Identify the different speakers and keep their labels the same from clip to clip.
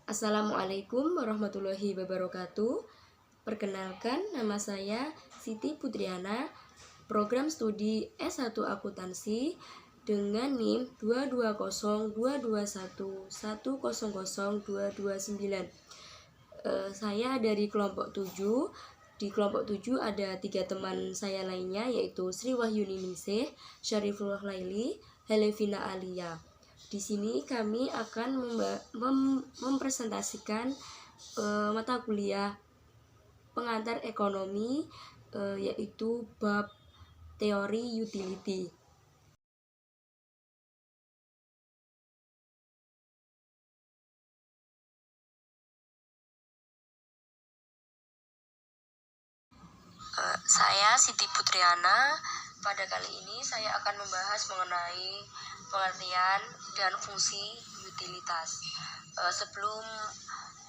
Speaker 1: Assalamualaikum warahmatullahi wabarakatuh. Perkenalkan, nama saya Siti Putriana, program studi S1 Akuntansi dengan NIM 22021100229. Saya dari kelompok 7. Di kelompok 7 ada 3 teman saya lainnya, yaitu Sri Wahyuni Ningsih, Syarifullah Laili, Helevina Alia. Di sini kami akan mempresentasikan mata kuliah pengantar ekonomi, yaitu bab teori utility. Saya Siti Putriana. Pada kali ini saya akan membahas mengenai pengertian dan fungsi utilitas. Sebelum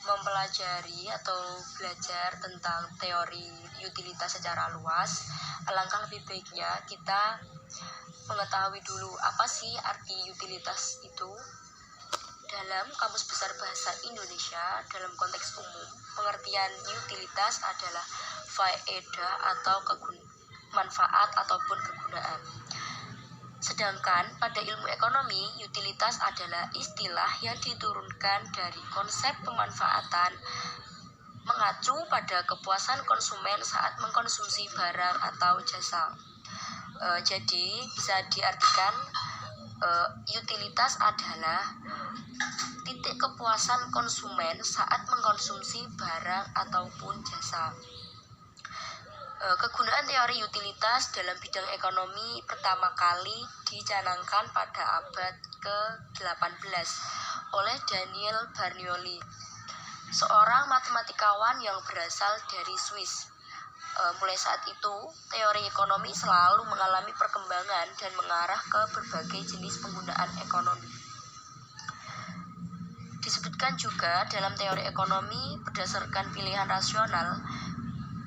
Speaker 1: mempelajari atau belajar tentang teori utilitas secara luas, alangkah lebih baiknya kita mengetahui dulu apa sih arti utilitas itu. Dalam Kamus Besar Bahasa Indonesia, dalam konteks umum, pengertian utilitas adalah faedah atau manfaat ataupun kegunaan. Sedangkan pada ilmu ekonomi, utilitas adalah istilah yang diturunkan dari konsep pemanfaatan mengacu pada kepuasan konsumen saat mengkonsumsi barang atau jasa. Jadi bisa diartikan utilitas adalah titik kepuasan konsumen saat mengkonsumsi barang ataupun jasa. Kegunaan teori utilitas dalam bidang ekonomi pertama kali dicanangkan pada abad ke-18 oleh Daniel Bernoulli, seorang matematikawan yang berasal dari Swiss. Mulai saat itu, teori ekonomi selalu mengalami perkembangan dan mengarah ke berbagai jenis penggunaan ekonomi. Disebutkan juga dalam teori ekonomi berdasarkan pilihan rasional,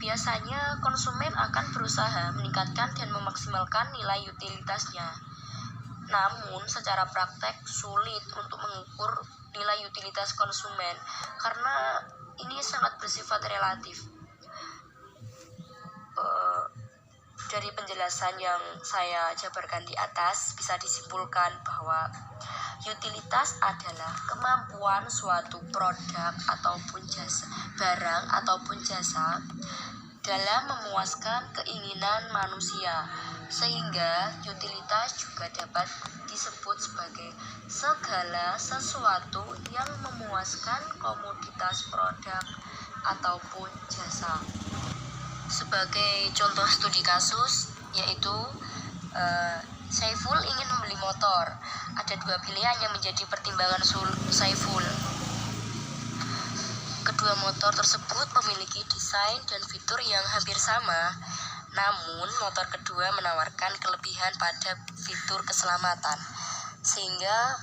Speaker 1: biasanya konsumen akan berusaha meningkatkan dan memaksimalkan nilai utilitasnya. Namun, secara praktek sulit untuk mengukur nilai utilitas konsumen karena ini sangat bersifat relatif. Dari penjelasan yang saya jabarkan di atas, bisa disimpulkan bahwa utilitas adalah kemampuan suatu produk ataupun jasa, barang ataupun jasa dalam memuaskan keinginan manusia, sehingga utilitas juga dapat disebut sebagai segala sesuatu yang memuaskan komoditas produk ataupun jasa. Sebagai contoh studi kasus, yaitu Saiful ingin membeli motor. Ada 2 pilihan yang menjadi pertimbangan Saiful. Kedua motor tersebut memiliki desain dan fitur yang hampir sama, namun motor kedua menawarkan kelebihan pada fitur keselamatan, sehingga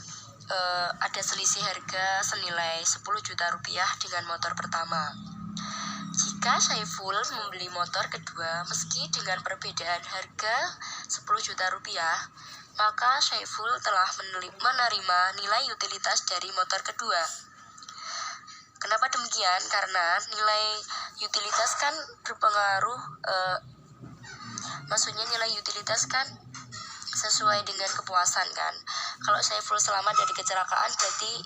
Speaker 1: ada selisih harga senilai 10 juta rupiah dengan motor pertama. Jika Saiful membeli motor kedua meski dengan perbedaan harga 10 juta rupiah, maka Saiful telah menerima nilai utilitas dari motor kedua. Kenapa demikian? Karena nilai utilitas kan berpengaruh, maksudnya nilai utilitas kan sesuai dengan kepuasan kan. Kalau Saiful selamat dari kecelakaan, berarti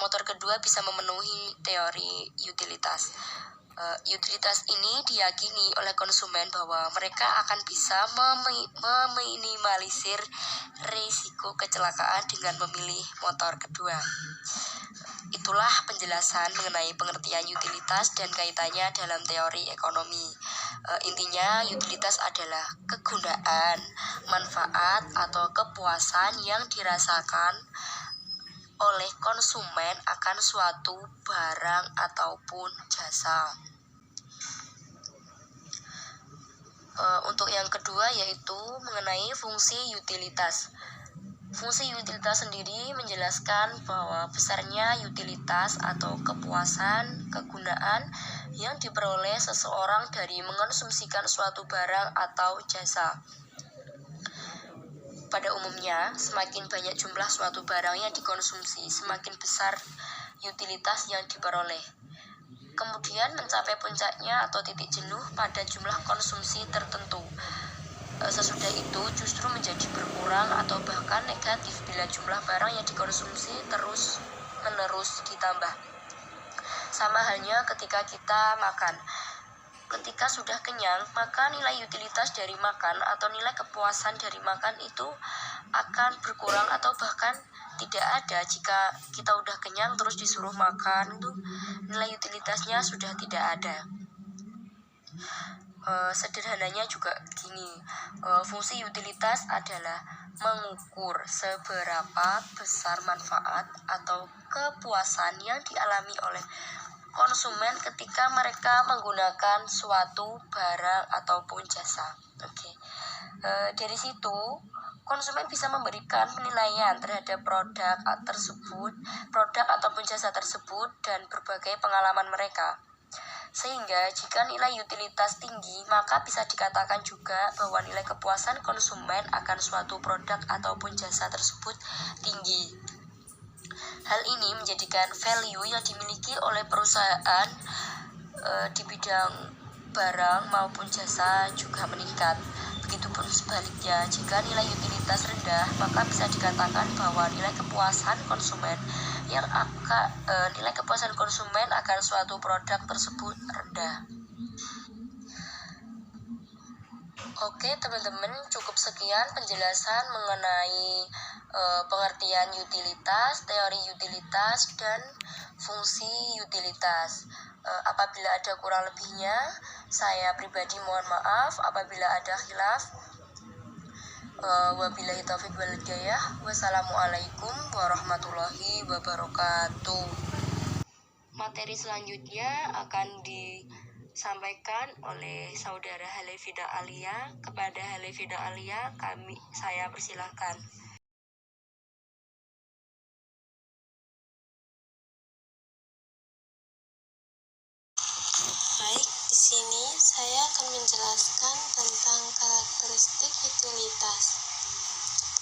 Speaker 1: motor kedua bisa memenuhi teori utilitas. Utilitas ini diyakini oleh konsumen bahwa mereka akan bisa meminimalisir risiko kecelakaan dengan memilih motor kedua. Itulah penjelasan mengenai pengertian utilitas dan kaitannya dalam teori ekonomi. Intinya, utilitas adalah kegunaan, manfaat, atau kepuasan yang dirasakan oleh konsumen akan suatu barang ataupun jasa. Untuk yang kedua yaitu mengenai fungsi utilitas. Fungsi utilitas sendiri menjelaskan bahwa besarnya utilitas atau kepuasan, kegunaan yang diperoleh seseorang dari mengkonsumsikan suatu barang atau jasa. Pada umumnya, semakin banyak jumlah suatu barang yang dikonsumsi, semakin besar utilitas yang diperoleh. Kemudian mencapai puncaknya atau titik jenuh pada jumlah konsumsi tertentu. Sesudah itu justru menjadi berkurang atau bahkan negatif bila jumlah barang yang dikonsumsi terus-menerus ditambah. Sama halnya ketika kita makan. Ketika sudah kenyang, maka nilai utilitas dari makan atau nilai kepuasan dari makan itu akan berkurang atau bahkan tidak ada. Jika kita udah kenyang terus disuruh makan, itu nilai utilitasnya sudah tidak ada. Sederhananya juga gini, fungsi utilitas adalah mengukur seberapa besar manfaat atau kepuasan yang dialami oleh konsumen ketika mereka menggunakan suatu barang ataupun jasa. Dari situ konsumen bisa memberikan penilaian terhadap produk ataupun jasa tersebut dan berbagai pengalaman mereka. Sehingga jika nilai utilitas tinggi, maka bisa dikatakan juga bahwa nilai kepuasan konsumen akan suatu produk ataupun jasa tersebut tinggi. Hal ini menjadikan value yang dimiliki oleh perusahaan di bidang barang maupun jasa juga meningkat. Begitupun sebaliknya, jika nilai utilitas rendah, maka bisa dikatakan bahwa nilai kepuasan konsumen akan suatu produk tersebut rendah. Oke teman-teman, cukup sekian penjelasan mengenai pengertian utilitas, teori utilitas, dan fungsi utilitas. Apabila ada kurang lebihnya, saya pribadi mohon maaf. Apabila ada khilaf, wabillahi taufiq wal hidayah. Wassalamualaikum warahmatullahi wabarakatuh. Materi selanjutnya akan disampaikan oleh saudara Halefida Alia. Kepada Halefida Alia, saya persilahkan.
Speaker 2: Baik, di sini saya akan menjelaskan tentang karakteristik utilitas.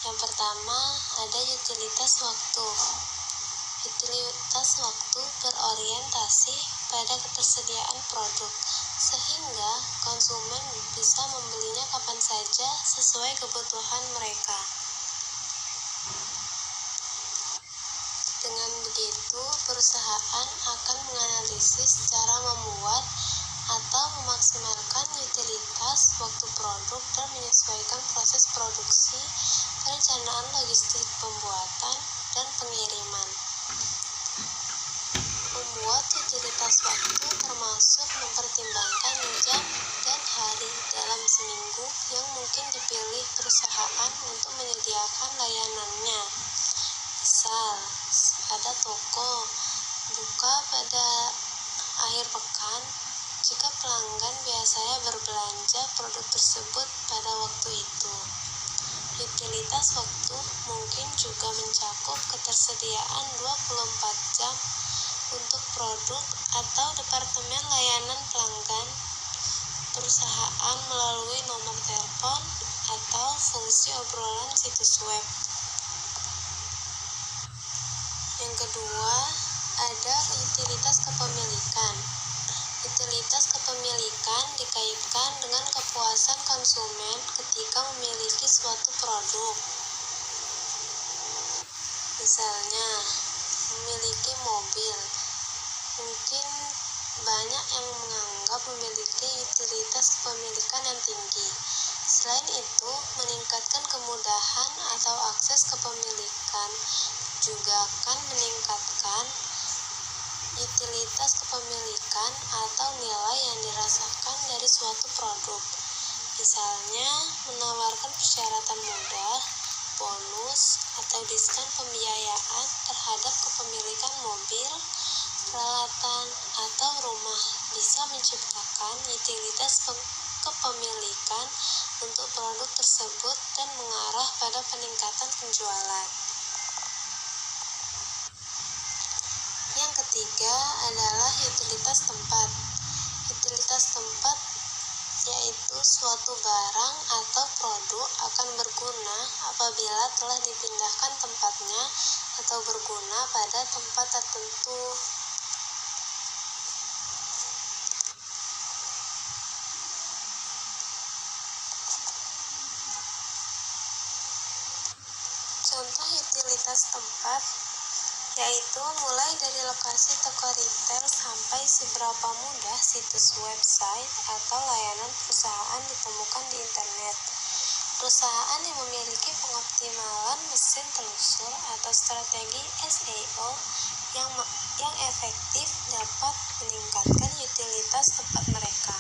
Speaker 2: Yang pertama, ada utilitas waktu. Utilitas waktu berorientasi pada ketersediaan produk, sehingga konsumen bisa membelinya kapan saja sesuai kebutuhan mereka. Dengan begitu, perusahaan akan menganalisis cara membuat atau memaksimalkan utilitas waktu produk dan menyesuaikan proses produksi, perencanaan logistik pembuatan, dan pengiriman. Membuat utilitas waktu termasuk mempertimbangkan jam dan hari dalam seminggu yang mungkin dipilih perusahaan untuk menyediakan layanannya. Misal, ada toko buka pada akhir pekan, jika pelanggan biasanya berbelanja produk tersebut pada waktu itu. Utilitas waktu mungkin juga mencakup ketersediaan 24 jam untuk produk atau departemen layanan pelanggan perusahaan melalui nomor telepon atau fungsi obrolan situs web. Yang kedua, ada utilitas kepemilikan. Utilitas kepemilikan dikaitkan dengan kepuasan konsumen ketika memiliki suatu produk. Misalnya, memiliki mobil. Mungkin banyak yang menganggap memiliki utilitas kepemilikan yang tinggi. Selain itu, meningkatkan kemudahan atau akses kepemilikan juga akan meningkatkan utilitas kepemilikan atau nilai yang dirasakan dari suatu produk. Misalnya, menawarkan persyaratan mudah, bonus, atau diskon pembiayaan terhadap kepemilikan mobil, peralatan, atau rumah bisa menciptakan utilitas kepemilikan untuk produk tersebut dan mengarah pada peningkatan penjualan. Yang ketiga adalah utilitas tempat. Utilitas tempat yaitu suatu barang atau produk akan berguna apabila telah dipindahkan tempatnya atau berguna pada tempat tertentu. Contoh utilitas tempat yaitu mulai dari lokasi toko retail sampai seberapa mudah situs website atau layanan perusahaan ditemukan di internet. Perusahaan yang memiliki pengoptimalan mesin telusur atau strategi SEO yang efektif dapat meningkatkan utilitas tempat mereka.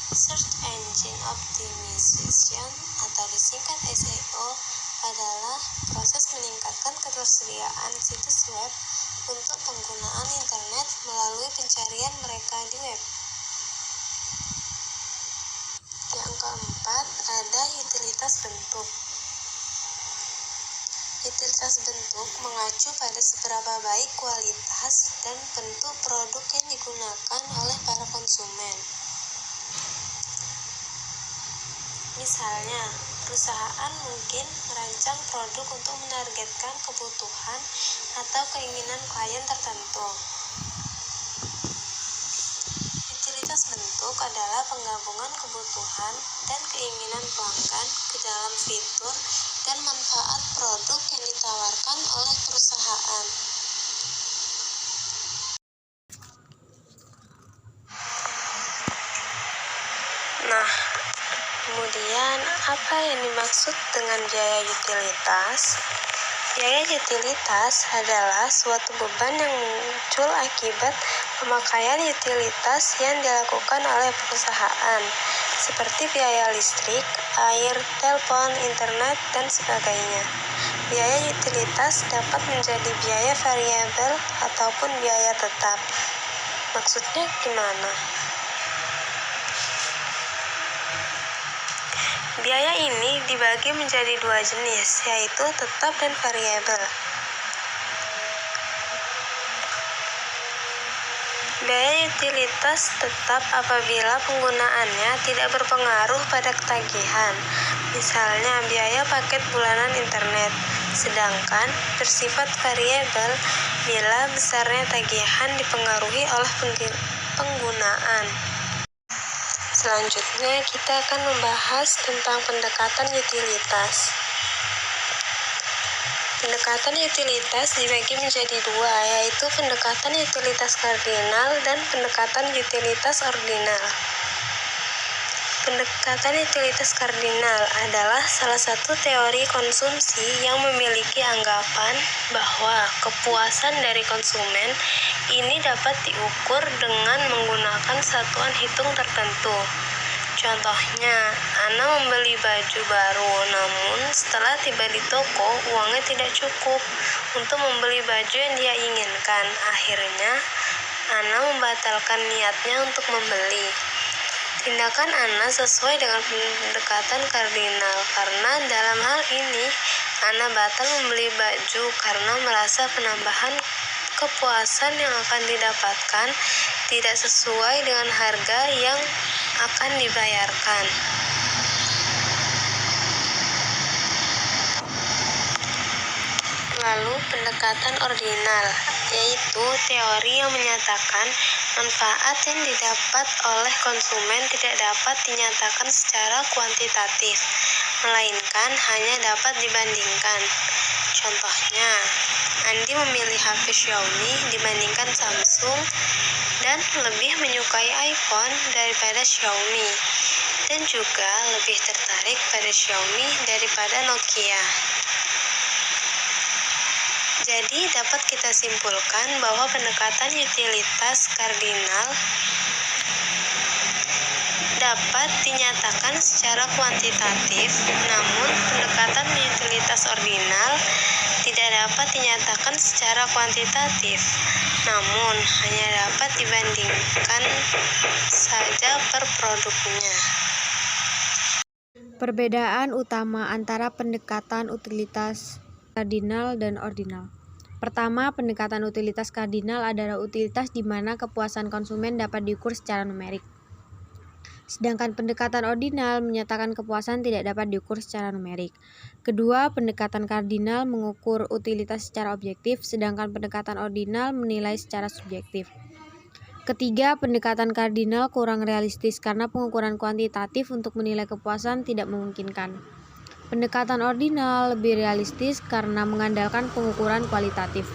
Speaker 2: Search Engine Optimization atau disingkat SEO adalah proses meningkatkan ketersediaan situs web untuk penggunaan internet melalui pencarian mereka di web. Yang keempat, ada utilitas bentuk. Utilitas bentuk mengacu pada seberapa baik kualitas dan bentuk produk yang digunakan oleh para konsumen. Misalnya, perusahaan mungkin merancang produk untuk menargetkan kebutuhan atau keinginan klien tertentu. Utilitas bentuk adalah penggabungan kebutuhan dan keinginan pelanggan ke dalam fitur dan manfaat produk yang ditawarkan oleh perusahaan. Nah, kemudian apa yang dimaksud dengan biaya utilitas? Biaya utilitas adalah suatu beban yang muncul akibat pemakaian utilitas yang dilakukan oleh perusahaan, seperti biaya listrik, air, telepon, internet, dan sebagainya. Biaya utilitas dapat menjadi biaya variabel ataupun biaya tetap. Maksudnya gimana? Biaya ini dibagi menjadi dua jenis, yaitu tetap dan variabel. Biaya utilitas tetap apabila penggunaannya tidak berpengaruh pada ketagihan, misalnya biaya paket bulanan internet, sedangkan bersifat variabel bila besarnya tagihan dipengaruhi oleh penggunaan. Selanjutnya, kita akan membahas tentang pendekatan utilitas. Pendekatan utilitas dibagi menjadi dua, yaitu pendekatan utilitas kardinal dan pendekatan utilitas ordinal. Pendekatan utilitas kardinal adalah salah satu teori konsumsi yang memiliki anggapan bahwa kepuasan dari konsumen ini dapat diukur dengan menggunakan satuan hitung tertentu. Contohnya, Ana membeli baju baru, namun setelah tiba di toko, uangnya tidak cukup untuk membeli baju yang dia inginkan. Akhirnya, Ana membatalkan niatnya untuk membeli. Tindakan Ana sesuai dengan pendekatan kardinal, karena dalam hal ini, Ana batal membeli baju karena merasa penambahan kepuasan yang akan didapatkan tidak sesuai dengan harga yang akan dibayarkan. Lalu pendekatan ordinal, yaitu teori yang menyatakan manfaat yang didapat oleh konsumen tidak dapat dinyatakan secara kuantitatif, melainkan hanya dapat dibandingkan. Contohnya, Andi memilih HP Xiaomi dibandingkan Samsung dan lebih menyukai iPhone daripada Xiaomi, dan juga lebih tertarik pada Xiaomi daripada Nokia. Jadi dapat kita simpulkan bahwa pendekatan utilitas kardinal dapat dinyatakan secara kuantitatif, namun pendekatan utilitas ordinal tidak dapat dinyatakan secara kuantitatif, namun hanya dapat dibandingkan saja per produknya.
Speaker 3: Perbedaan utama antara pendekatan utilitas kardinal dan ordinal. Pertama, pendekatan utilitas kardinal adalah utilitas di mana kepuasan konsumen dapat diukur secara numerik. Sedangkan pendekatan ordinal menyatakan kepuasan tidak dapat diukur secara numerik. Kedua, pendekatan kardinal mengukur utilitas secara objektif, sedangkan pendekatan ordinal menilai secara subjektif. Ketiga, pendekatan kardinal kurang realistis karena pengukuran kuantitatif untuk menilai kepuasan tidak memungkinkan. Pendekatan ordinal lebih realistis karena mengandalkan pengukuran kualitatif.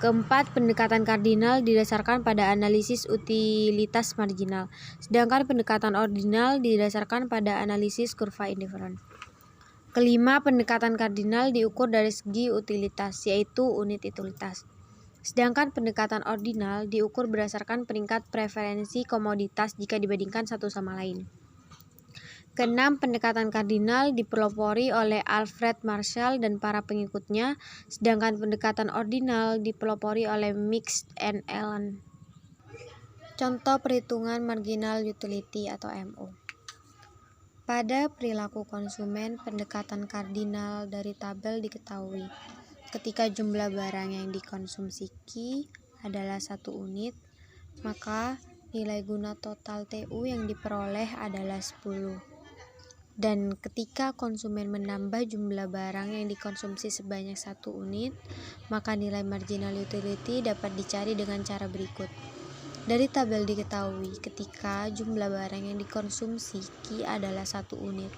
Speaker 3: Keempat, pendekatan kardinal didasarkan pada analisis utilitas marginal, sedangkan pendekatan ordinal didasarkan pada analisis kurva indiferen. Kelima, pendekatan kardinal diukur dari segi utilitas, yaitu unit utilitas. Sedangkan pendekatan ordinal diukur berdasarkan peringkat preferensi komoditas jika dibandingkan satu sama lain. Keenam, pendekatan kardinal dipelopori oleh Alfred Marshall dan para pengikutnya, sedangkan pendekatan ordinal dipelopori oleh Mix and Allen. Contoh perhitungan marginal utility atau MU. Pada perilaku konsumen, pendekatan kardinal dari tabel diketahui. Ketika jumlah barang yang dikonsumsi Q adalah 1 unit, maka nilai guna total TU yang diperoleh adalah 10. Dan ketika konsumen menambah jumlah barang yang dikonsumsi sebanyak 1 unit, maka nilai marginal utility dapat dicari dengan cara berikut. Dari tabel diketahui ketika jumlah barang yang dikonsumsi Q adalah 1 unit,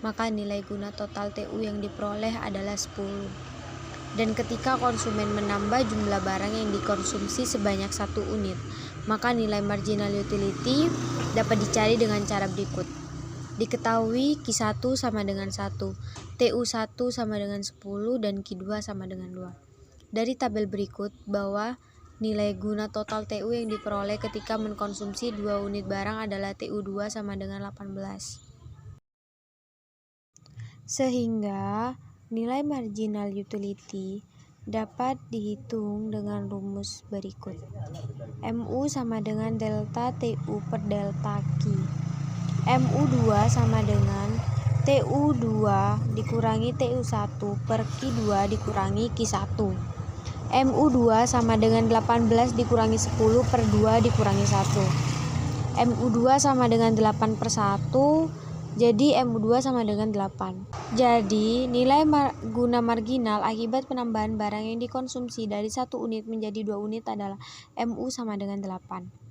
Speaker 3: maka nilai guna total TU yang diperoleh adalah 10. Dan ketika konsumen menambah jumlah barang yang dikonsumsi sebanyak 1 unit, maka nilai marginal utility dapat dicari dengan cara berikut. Diketahui Q1 sama dengan 1, TU1 sama dengan 10, dan Q2 sama dengan 2. Dari tabel berikut, bahwa nilai guna total TU yang diperoleh ketika mengkonsumsi 2 unit barang adalah TU2 sama dengan 18. Sehingga nilai marginal utility dapat dihitung dengan rumus berikut. MU sama dengan delta TU per delta Q. MU2 sama dengan TU2 dikurangi TU1 per Q2 dikurangi Q1. MU2 sama dengan 18 dikurangi 10 per 2 dikurangi 1. MU2 sama dengan 8 per 1, jadi MU2 sama dengan 8. Jadi nilai guna marginal akibat penambahan barang yang dikonsumsi dari 1 unit menjadi 2 unit adalah MU sama dengan 8.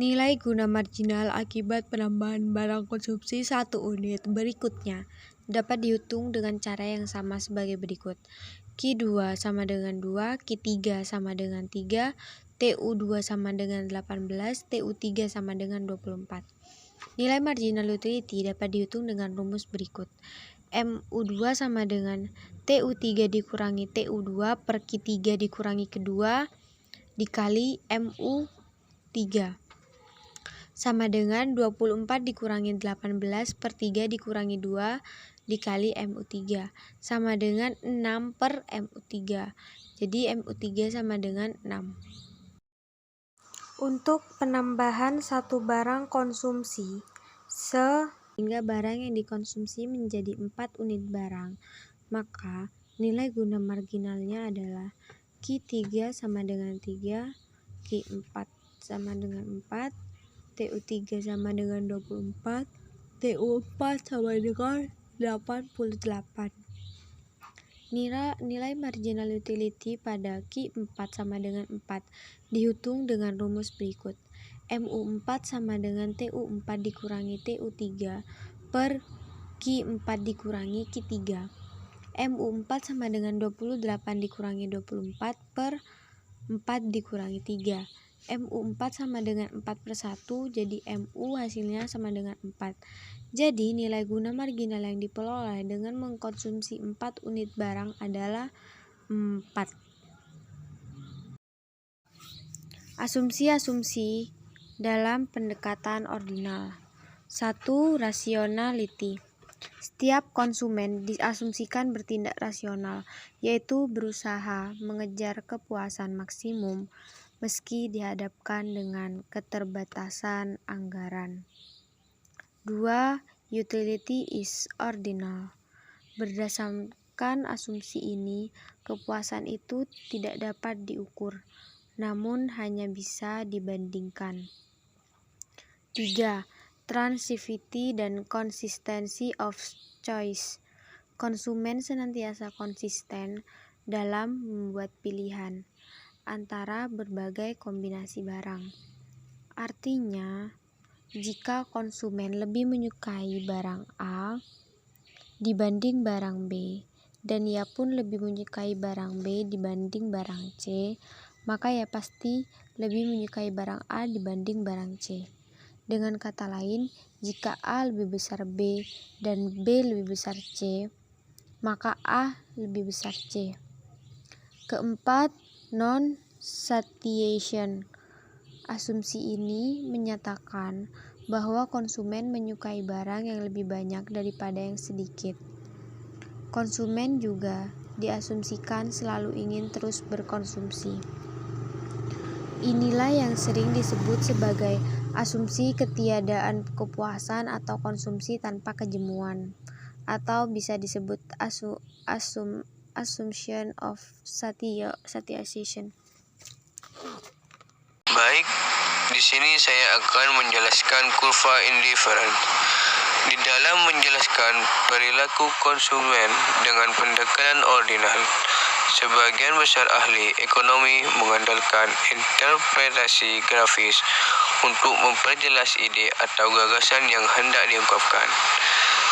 Speaker 3: Nilai guna marginal akibat penambahan barang konsumsi 1 unit berikutnya dapat dihitung dengan cara yang sama sebagai berikut. Q2 sama dengan 2, Q3 sama dengan 3, TU2 sama dengan 18, TU3 sama dengan 24. Nilai marginal utility dapat dihitung dengan rumus berikut. MU2 sama dengan TU3 dikurangi TU2 per Q3 dikurangi kedua dikali MU3. Sama dengan 24 dikurangi 18 per 3 dikurangi 2 dikali MU3. Sama dengan 6 per MU3. Jadi MU3 sama dengan 6. Untuk penambahan satu barang konsumsi sehingga barang yang dikonsumsi menjadi 4 unit barang, maka nilai guna marginalnya adalah Q3 sama dengan 3, Q4 sama dengan 4, TU3 sama dengan 24, TU4 sama dengan 88. Nilai marginal utility pada Q4 sama dengan 4 dihitung dengan rumus berikut. MU4 sama dengan TU4 dikurangi TU3 per Q4 dikurangi Q3. MU4 sama dengan 28 dikurangi 24 per 4 dikurangi 3. MU4 sama dengan 4 per 1, jadi MU hasilnya sama dengan 4. Jadi nilai guna marginal yang diperoleh dengan mengkonsumsi 4 unit barang adalah 4. Asumsi-asumsi dalam pendekatan ordinal. 1. Rationality. Setiap konsumen diasumsikan bertindak rasional, yaitu berusaha mengejar kepuasan maksimum meski dihadapkan dengan keterbatasan anggaran. 2. Utility is ordinal. Berdasarkan asumsi ini, kepuasan itu tidak dapat diukur, namun hanya bisa dibandingkan. 3. transitivity dan consistency of choice. Konsumen senantiasa konsisten dalam membuat pilihan antara berbagai kombinasi barang. Artinya, jika konsumen lebih menyukai barang A dibanding barang B, dan ia pun lebih menyukai barang B dibanding barang C, maka ia pasti lebih menyukai barang A dibanding barang C. Dengan kata lain, jika A lebih besar B dan B lebih besar C, maka A lebih besar C. Keempat, non-satiation. Asumsi ini menyatakan bahwa konsumen menyukai barang yang lebih banyak daripada yang sedikit. Konsumen juga diasumsikan selalu ingin terus berkonsumsi. Inilah yang sering disebut sebagai asumsi ketiadaan kepuasan atau konsumsi tanpa kejemuan, atau bisa disebut assumption of satiation.
Speaker 4: Baik, di sini saya akan menjelaskan kurva indifference. Di dalam menjelaskan perilaku konsumen dengan pendekatan ordinal, sebagian besar ahli ekonomi mengandalkan interpretasi grafis untuk memperjelas ide atau gagasan yang hendak diungkapkan.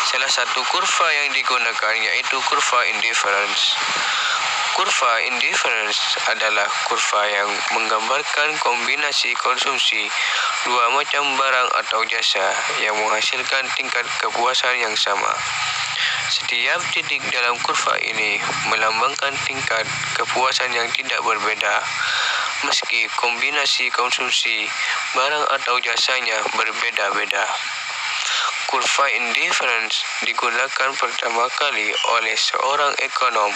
Speaker 4: Salah satu kurva yang digunakan yaitu kurva indifference. Kurva indifference adalah kurva yang menggambarkan kombinasi konsumsi dua macam barang atau jasa yang menghasilkan tingkat kepuasan yang sama. Setiap titik dalam kurva ini melambangkan tingkat kepuasan yang tidak berbeda, meski kombinasi konsumsi barang atau jasanya berbeda-beda. Kurva indifference digunakan pertama kali oleh seorang ekonom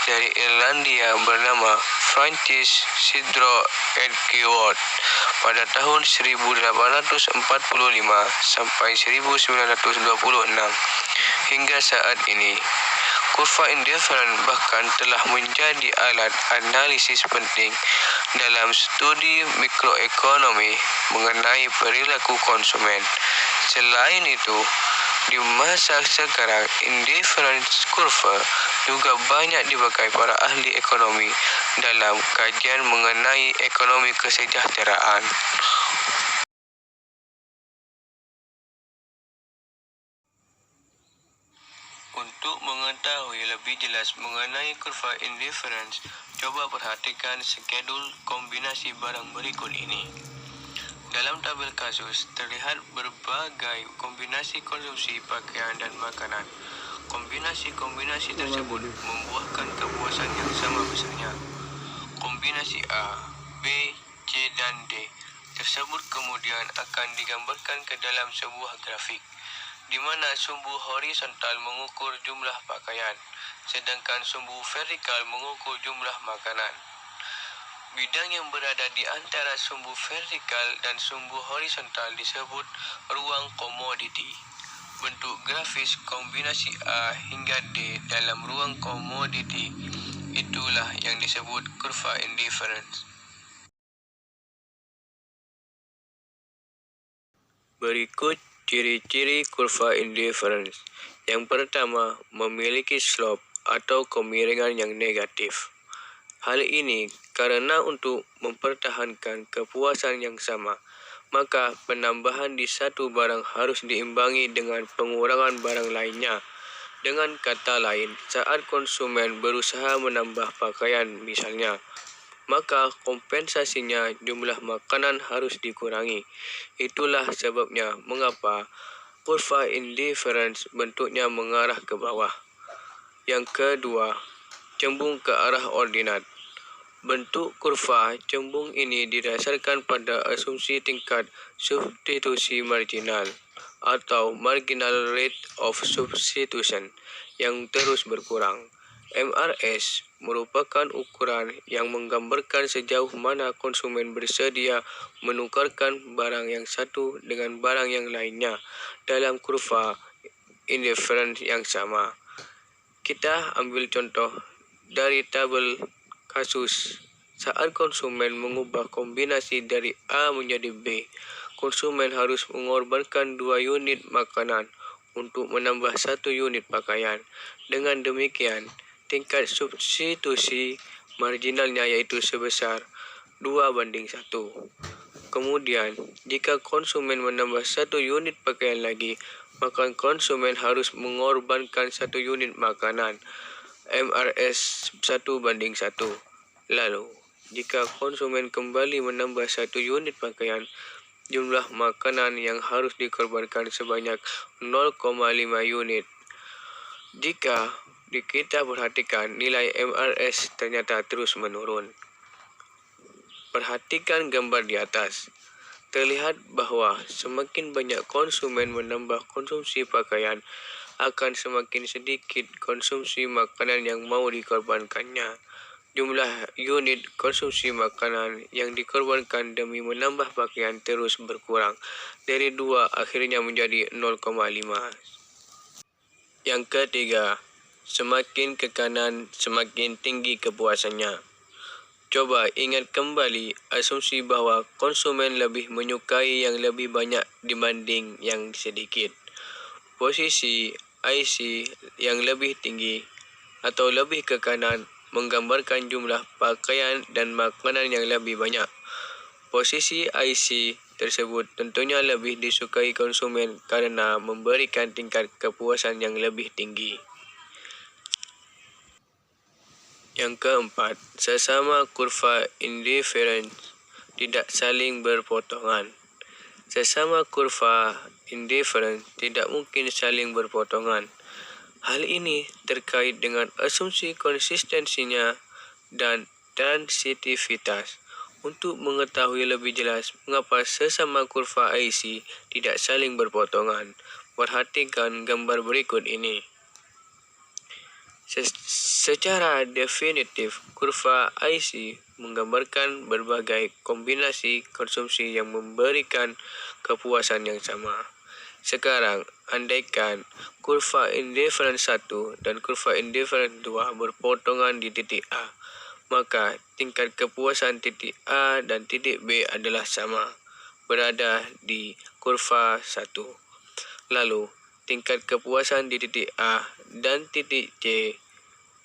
Speaker 4: dari Irlandia bernama Francis Sidro Edgeworth pada tahun 1845 sampai 1926. Hingga saat ini, kurva indifference bahkan telah menjadi alat analisis penting dalam studi mikroekonomi mengenai perilaku konsumen. Selain itu, di masa sekarang, indifference kurva juga banyak dipakai para ahli ekonomi dalam kajian mengenai ekonomi kesejahteraan. Untuk mengetahui lebih jelas mengenai kurva indifference, coba perhatikan skedul kombinasi barang berikut ini. Dalam tabel kasus, terlihat berbagai kombinasi konsumsi pakaian dan makanan. Kombinasi-kombinasi tersebut membuahkan kepuasan yang sama besarnya. Kombinasi A, B, C, dan D tersebut kemudian akan digambarkan ke dalam sebuah grafik, di mana sumbu horizontal mengukur jumlah pakaian, sedangkan sumbu vertikal mengukur jumlah makanan. Bidang yang berada di antara sumbu vertikal dan sumbu horizontal disebut ruang komoditi. Bentuk grafis kombinasi A hingga D dalam ruang komoditi itulah yang disebut kurva indifference. Berikut ciri-ciri kurva indifference. Yang pertama, memiliki slope atau kemiringan yang negatif. Hal ini karena untuk mempertahankan kepuasan yang sama, maka penambahan di satu barang harus diimbangi dengan pengurangan barang lainnya. Dengan kata lain, saat konsumen berusaha menambah pakaian misalnya, maka kompensasinya jumlah makanan harus dikurangi. Itulah sebabnya mengapa kurva indifference bentuknya mengarah ke bawah. Yang kedua, cembung ke arah ordinat. Bentuk kurva cembung ini didasarkan pada asumsi tingkat substitusi marginal atau marginal rate of substitution yang terus berkurang. MRS merupakan ukuran yang menggambarkan sejauh mana konsumen bersedia menukarkan barang yang satu dengan barang yang lainnya dalam kurva indifference yang sama. Kita ambil contoh dari tabel kasus. Saat konsumen mengubah kombinasi dari A menjadi B, konsumen harus mengorbankan 2 unit makanan untuk menambah 1 unit pakaian. Dengan demikian, tingkat substitusi marginalnya yaitu sebesar 2:1. Kemudian, jika konsumen menambah 1 unit pakaian lagi, maka konsumen harus mengorbankan 1 unit makanan, MRS 1:1. Lalu, jika konsumen kembali menambah 1 unit pakaian, jumlah makanan yang harus dikorbankan sebanyak 0,5 unit. Jika kita perhatikan, nilai MRS ternyata terus menurun. Perhatikan gambar di atas. Terlihat bahwa semakin banyak konsumen menambah konsumsi pakaian, akan semakin sedikit konsumsi makanan yang mau dikorbankannya. Jumlah unit konsumsi makanan yang dikorbankan demi menambah pakaian terus berkurang. Dari 2 akhirnya menjadi 0,5. Yang ketiga, semakin ke kanan semakin tinggi kepuasannya. Coba ingat kembali asumsi bahwa konsumen lebih menyukai yang lebih banyak dibanding yang sedikit. Posisi IC yang lebih tinggi atau lebih ke kanan menggambarkan jumlah pakaian dan makanan yang lebih banyak. Posisi IC tersebut tentunya lebih disukai konsumen karena memberikan tingkat kepuasan yang lebih tinggi. Yang keempat, sesama kurva indiferens tidak saling berpotongan. Sesama kurva indiferens tidak mungkin saling berpotongan. Hal ini terkait dengan asumsi konsistensinya dan transitivitas. Untuk mengetahui lebih jelas mengapa sesama kurva IC tidak saling berpotongan, perhatikan gambar berikut ini. Secara definitif, kurva IC menggambarkan berbagai kombinasi konsumsi yang memberikan kepuasan yang sama. Sekarang, andaikan kurva indiferens 1 dan kurva indiferens 2 berpotongan di titik A, maka tingkat kepuasan titik A dan titik B adalah sama, berada di kurva 1. Lalu, tingkat kepuasan di titik A dan titik C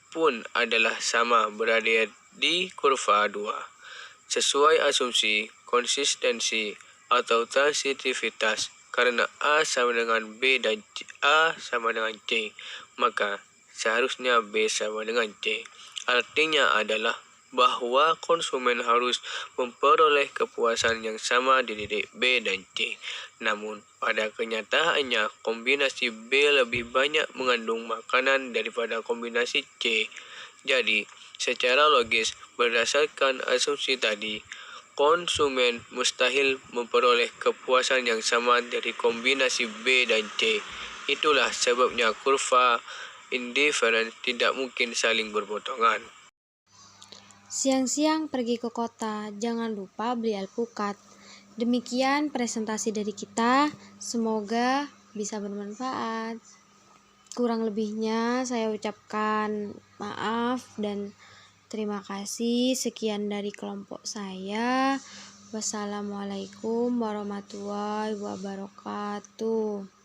Speaker 4: pun adalah sama, berada di kurva 2. Sesuai asumsi konsistensi atau transitivitas, karena A sama dengan B dan A sama dengan C, maka seharusnya B sama dengan C. Artinya adalah bahwa konsumen harus memperoleh kepuasan yang sama di titik B dan C. Namun, pada kenyataannya, kombinasi B lebih banyak mengandung makanan daripada kombinasi C. Jadi, secara logis, berdasarkan asumsi tadi, konsumen mustahil memperoleh kepuasan yang sama dari kombinasi B dan C. Itulah sebabnya kurva indiferens tidak mungkin saling berpotongan.
Speaker 3: Siang-siang pergi ke kota, jangan lupa beli alpukat. Demikian presentasi dari kita, semoga bisa bermanfaat. Kurang lebihnya saya ucapkan maaf dan terima kasih. Sekian dari kelompok saya. Wassalamualaikum warahmatullahi wabarakatuh.